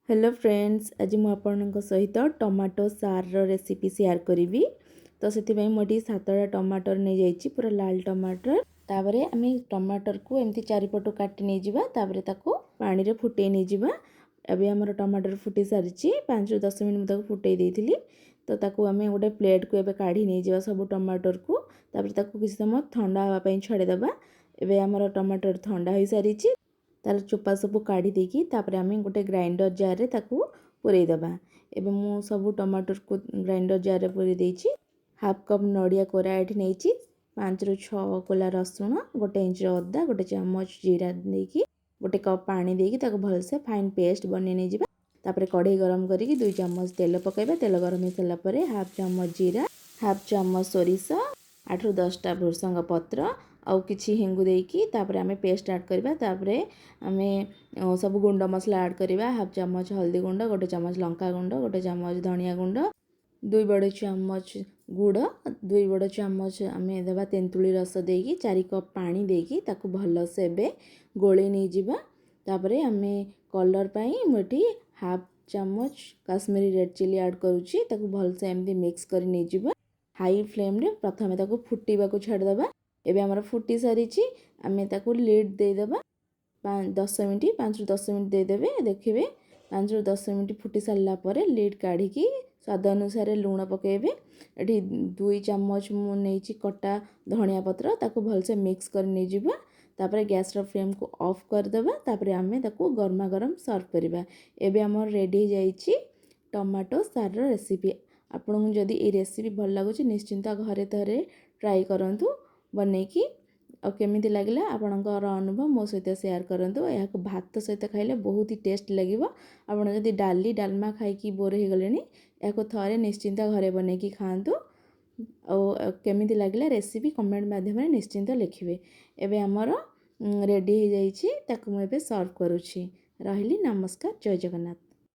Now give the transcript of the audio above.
Hello friends, आज मुझे आपन सहित टमाटो सार रेसिपी शेयर करी। तो से मुझे 7टा टमाटर नहीं जाइए, पूरा लाल टमाटर। तापर आम टमाटर को एमती चारिपटू काटी नहीं जावा, तापर ताको पानी रे फुटे नहीं जावा। अबे हमर टमाटर फुटी सारी 5 ରୁ 10 मिनट मुझे फुटे देती। तो ताको आम गोटे प्लेट को एबे काढ़ी नहीं जावा सब टमाटर को। तापर ताको किसी समय ठंडा होगा छाड़देवा। एबे हमर टमाटर ठंडा हो सारी, तार चोपा सब काढ़ी देकी तापर आम गोटे ग्राइंडर जार रे ताकू पुरई दबा। एबे मु सब टमाटर को ग्राइंडर जार रे पुरई देछि। हाफ कप नड़िया कोरा एठी नेछि, 5 ରୁ 6 कोला रसुण, गोटे इंच अदा, गोटे चम्मच जीरा देकी गोटे कप पानी देकी ताको भलसे फाइन पेस्ट बनै नै जिबा। तापर कढ़ई गरम करिकी 2 चम्मच तेल पकेबा। तेल गरम हो सारा परे हाफ चम्मच जीरा, हाफ चम्मच सोरिष, 8 ରୁ 10टा भृसंग पत्र आउ किछि हिंगु देकी तापर आमे पेस्ट ऐड करबा। तापर आमे सब गुंड मसला ऐड करबा। हाफ चम्मच हल्दी गुंड, गोटे चम्मच लंका गुंड, गोटे चम्मच धनिया गुंड, 2 बड़ चम्मच गुड़, 2 बड़ चम्मच आमे देबा तेंतुली रस देकी 4 कप पानी देकी ताकू भल से बे गोळे नै जिबा। तापर आमे कलर पई मोठी हाफ चम्मच काश्मीरी रेड चिली ऐड करूची, ताकू भल से एमदी मिक्स कर नै जिबा। हाई फ्लेम रे प्रथमे ताकू फुटीबा को छाड़ देबा। एबे हमर फुटी सारी आमे ताकू लीड दे देबा। 5 ରୁ 10 मिनट दे देबे। देखिबे 5 ରୁ 10 मिनट फुटी सारला परे लीड काढ़ी की स्वाद अनुसार लूण पकेबे। एठी 2 चम्मच मु नेछि कटा धनिया पत्र, ताकू भल से मिक्स कर नै जिबा। तापर गैस रो फ्लेम को ऑफ कर देबा। तापर आमे ताकू गरमा गरम सर्व करबा। एबे हमर रेडी जाइछि टमाटो सार रो रेसिपी। आपन जदि ए रेसिपी भल लागुछि निश्चिंत घरे थरे ट्राई करंतु बनेकी। और केमिति लागला आपणकर अनुभव मो सहित शेयर करंतु। या भात सहित खाइले बहुत ही टेस्ट लगिवो। आपण जदि डाली डालमा खाइकी बोर हो गलेनी, या थरे निश्चिंत घरे बनेकी खांतु। और केमिति लागला रेसिपी कमेंट माध्यम रे निश्चिंत लिखिबे। एबे हमर रेडी हो जाइछि, ताकू मु एबे सर्व करूछि। रहिली, नमस्कार, जय जगन्नाथ।